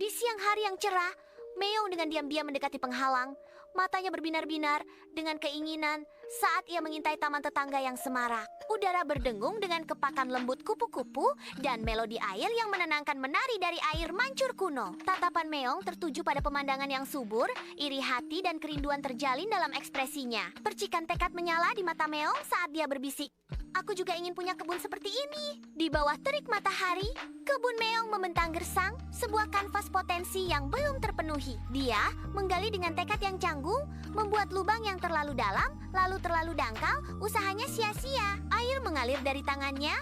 Di siang hari yang cerah, Meong dengan diam-diam mendekati penghalang. Matanya berbinar-binar dengan keinginan saat ia mengintai taman tetangga yang semarak. Udara berdengung dengan kepakan lembut kupu-kupu dan melodi air yang menenangkan menari dari air mancur kuno. Tatapan Meong tertuju pada pemandangan yang subur, iri hati dan kerinduan terjalin dalam ekspresinya. Percikan tekad menyala di mata Meong saat dia berbisik, "Aku juga ingin punya kebun seperti ini." Di bawah terik matahari, kebun Meong membentang gersang, sebuah kanvas potensi yang belum terpenuhi. Dia menggali dengan tekad yang canggung, membuat lubang yang terlalu dalam, lalu terlalu dangkal, usahanya sia-sia. Air mengalir dari tangannya,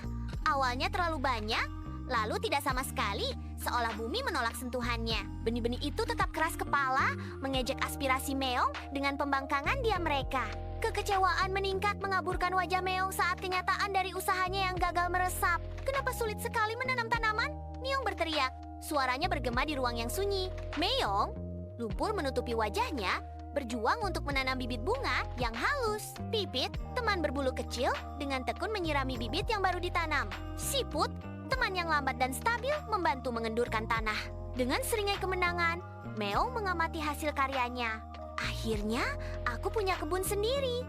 awalnya terlalu banyak, lalu tidak sama sekali, seolah bumi menolak sentuhannya. Benih-benih itu tetap keras kepala, mengejek aspirasi Meong dengan pembangkangan dia mereka. Kekecewaan meningkat mengaburkan wajah Meong saat kenyataan dari usahanya yang gagal meresap. "Kenapa sulit sekali menanam tanaman?" Meong berteriak. Suaranya bergema di ruang yang sunyi. Meong, lumpur menutupi wajahnya, berjuang untuk menanam bibit bunga yang halus. Pipit, teman berbulu kecil, dengan tekun menyirami bibit yang baru ditanam. Siput, teman yang lambat dan stabil, membantu mengendurkan tanah. Dengan seringai kemenangan, Meong mengamati hasil karyanya. "Akhirnya, aku punya kebun sendiri."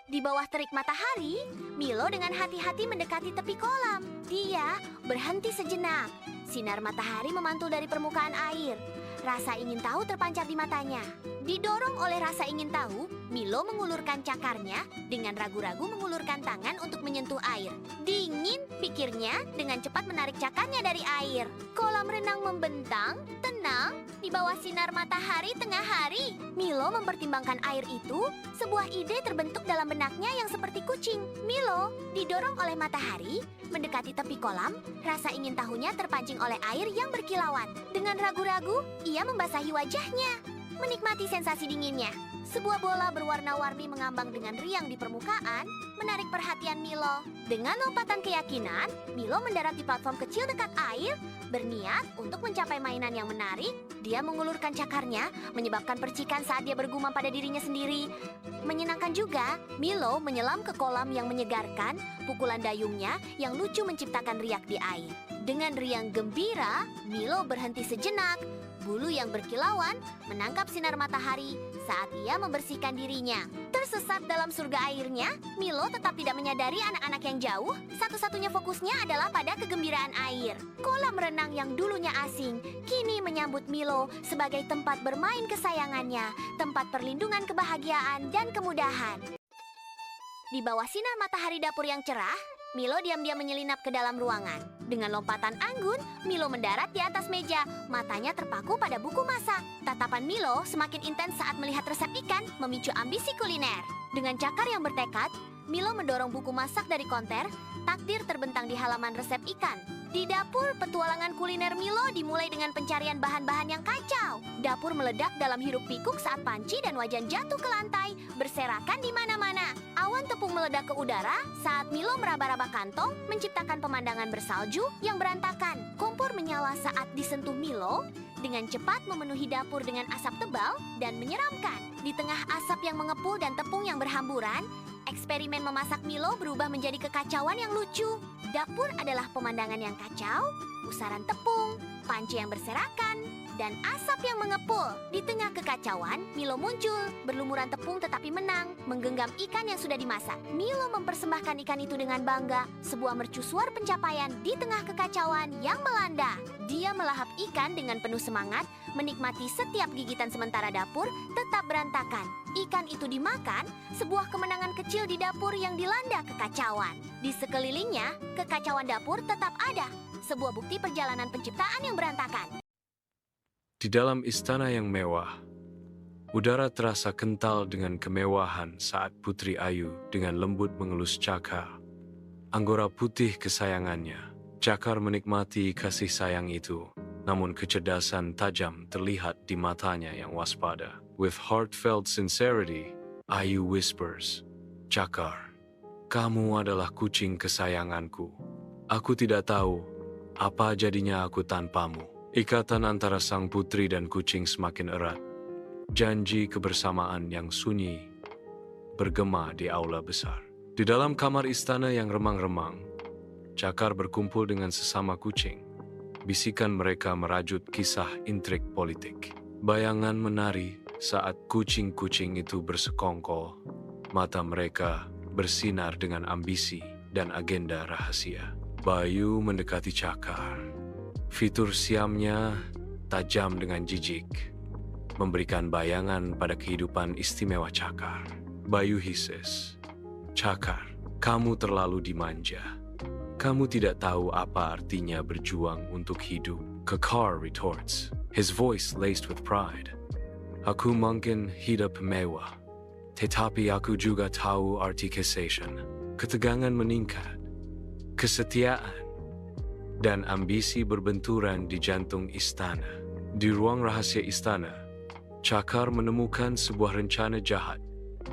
Di bawah terik matahari, Milo dengan hati-hati mendekati tepi kolam. Dia berhenti sejenak. Sinar matahari memantul dari permukaan air. Rasa ingin tahu terpancar di matanya. Didorong oleh rasa ingin tahu, Milo mengulurkan cakarnya, dengan ragu-ragu mengulurkan tangan untuk menyentuh air. Dingin, pikirnya, dengan cepat menarik cakarnya dari air. Kolam renang membentang, tenang, di bawah sinar matahari tengah hari. Milo mempertimbangkan air itu, sebuah ide terbentuk dalam benaknya yang seperti kucing. Milo, didorong oleh matahari, mendekati tepi kolam, rasa ingin tahunya terpancing oleh air yang berkilauan. Dengan ragu-ragu, ia membasahi wajahnya, menikmati sensasi dinginnya. Sebuah bola berwarna-warni mengambang dengan riang di permukaan, menarik perhatian Milo. Dengan lompatan keyakinan, Milo mendarat di platform kecil dekat air, berniat untuk mencapai mainan yang menarik. Dia mengulurkan cakarnya, menyebabkan percikan saat dia bergumam pada dirinya sendiri. Menyenangkan juga, Milo menyelam ke kolam yang menyegarkan, pukulan dayungnya yang lucu menciptakan riak di air. Dengan riang gembira, Milo berhenti sejenak. Bulu yang berkilauan menangkap sinar matahari saat ia membersihkan dirinya. Tersesat dalam surga airnya, Milo tetap tidak menyadari anak-anak yang jauh. Satu-satunya fokusnya adalah pada kegembiraan air. Kolam renang yang dulunya asing, kini menyambut Milo sebagai tempat bermain kesayangannya, tempat perlindungan kebahagiaan dan kemudahan. Di bawah sinar matahari dapur yang cerah, Milo diam-diam menyelinap ke dalam ruangan. Dengan lompatan anggun, Milo mendarat di atas meja, matanya terpaku pada buku masak. Tatapan Milo semakin intens saat melihat resep ikan, memicu ambisi kuliner. Dengan cakar yang bertekad, Milo mendorong buku masak dari konter, takdir terbentang di halaman resep ikan. Di dapur, petualangan kuliner Milo dimulai dengan pencarian bahan-bahan yang kacau. Dapur meledak dalam hiruk pikuk saat panci dan wajan jatuh ke lantai, berserakan di mana-mana. Awan tepung meledak ke udara saat Milo meraba-raba kantong, menciptakan pemandangan bersalju yang berantakan. Kompor menyala saat disentuh Milo, dengan cepat memenuhi dapur dengan asap tebal dan menyeramkan. Di tengah asap yang mengepul dan tepung yang berhamburan, eksperimen memasak Milo berubah menjadi kekacauan yang lucu. Dapur adalah pemandangan yang kacau, pusaran tepung, panci yang berserakan, dan asap yang mengepul. Di tengah kekacauan, Milo muncul, berlumuran tepung tetapi menang, menggenggam ikan yang sudah dimasak. Milo mempersembahkan ikan itu dengan bangga, sebuah mercusuar pencapaian di tengah kekacauan yang melanda. Dia melahap ikan dengan penuh semangat, menikmati setiap gigitan sementara dapur tetap berantakan. Ikan itu dimakan, sebuah kemenangan kecil di dapur yang dilanda kekacauan. Di sekelilingnya, kekacauan dapur tetap ada, sebuah bukti perjalanan penciptaan yang berantakan. Di dalam istana yang mewah, udara terasa kental dengan kemewahan saat Putri Ayu dengan lembut mengelus cakar. Anggora putih kesayangannya. Cakar menikmati kasih sayang itu, namun kecerdasan tajam terlihat di matanya yang waspada. With heartfelt sincerity, Ayu whispers, "Cakar, kamu adalah kucing kesayanganku. Aku tidak tahu apa jadinya aku tanpamu." Ikatan antara sang putri dan kucing semakin erat. Janji kebersamaan yang sunyi bergema di aula besar. Di dalam kamar istana yang remang-remang, Cakar berkumpul dengan sesama kucing. bisikan mereka merajut kisah intrik politik. Bayangan menari saat kucing-kucing itu bersekongkol. Mata mereka bersinar dengan ambisi dan agenda rahasia. Bayu mendekati Cakar. Fitur siamnya tajam dengan jijik, memberikan bayangan pada kehidupan istimewa Cakar. Bayu hises, "Cakar, kamu terlalu dimanja. Kamu tidak tahu apa artinya berjuang untuk hidup." Cakar retorts, his voice laced with pride. "Aku mungkin hidup mewah, tetapi aku juga tahu arti kesehatan." Ketegangan meningkat, kesetiaan dan ambisi berbenturan di jantung istana. Di ruang rahasia istana, Cakar menemukan sebuah rencana jahat.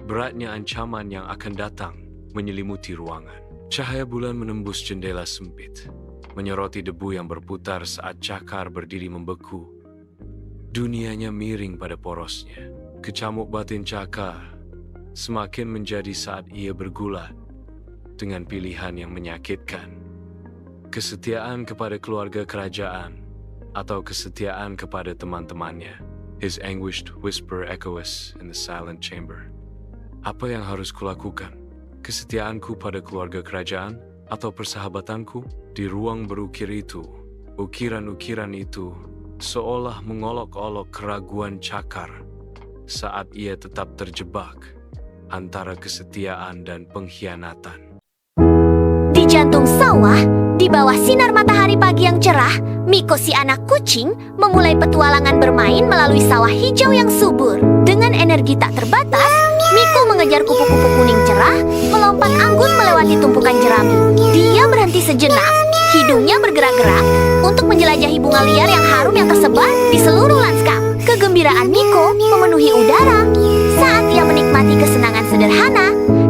Beratnya ancaman yang akan datang menyelimuti ruangan. Cahaya bulan menembus jendela sempit, menyoroti debu yang berputar saat Cakar berdiri membeku. Dunianya miring pada porosnya. Kecamuk batin Cakar semakin menjadi saat ia bergulat dengan pilihan yang menyakitkan. Kesetiaan kepada keluarga kerajaan atau kesetiaan kepada teman-temannya. His anguished whisper echoes in the silent chamber. Apa yang harus kulakukan? Kesetiaanku pada keluarga kerajaan atau persahabatanku? Di ruang berukir itu, ukiran-ukiran itu seolah mengolok-olok keraguan Cakar saat ia tetap terjebak antara kesetiaan dan pengkhianatan. Di jantung sawah, di bawah sinar matahari pagi yang cerah, Miko si anak kucing memulai petualangan bermain melalui sawah hijau yang subur. Dengan energi tak terbatas, Miko mengejar kupu-kupu kuning cerah, melompat anggun melewati tumpukan jerami. Dia berhenti sejenak, hidungnya bergerak-gerak untuk menjelajahi bunga liar yang harum yang tersebar di seluruh lanskap. Kegembiraan Miko memenuhi udara saat ia menikmati kesenangan sederhana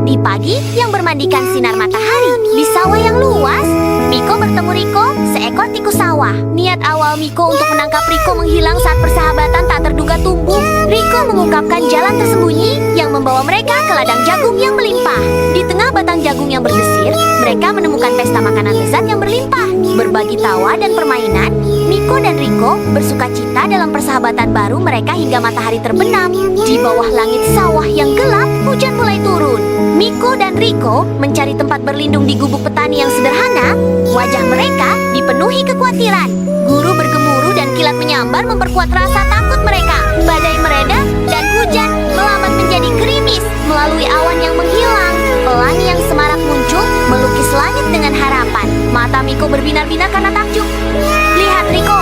di pagi yang bermandikan sinar matahari. Di sawah yang luas, Miko bertemu Riko, seekor tikus sawah. Niat awal Miko untuk menangkap Riko menghilang saat persahabatan tak terduga tumbuh. Riko mengungkapkan jalan tersembunyi yang membawa mereka ke ladang jagung yang melimpah. Di tengah batang jagung yang berdesir, mereka menemukan pesta makanan lezat yang berlimpah. Berbagi tawa dan permainan, Miko dan Riko bersuka cita dalam persahabatan baru mereka hingga matahari terbenam. Di bawah langit sawah yang gelap, hujan mulai turun. Miko dan Riko mencari tempat berlindung di gubuk petani yang sederhana. Wajah mereka dipenuhi kekhawatiran. Guru bergemuruh dan kilat menyambar memperkuat rasa takut mereka. Badai mereda dan hujan melambat menjadi gerimis. Melalui awan yang menghilang, pelangi yang semarak muncul melukis langit dengan harapan. Mata Miko berbinar-binar karena takjub. "Lihat Riko,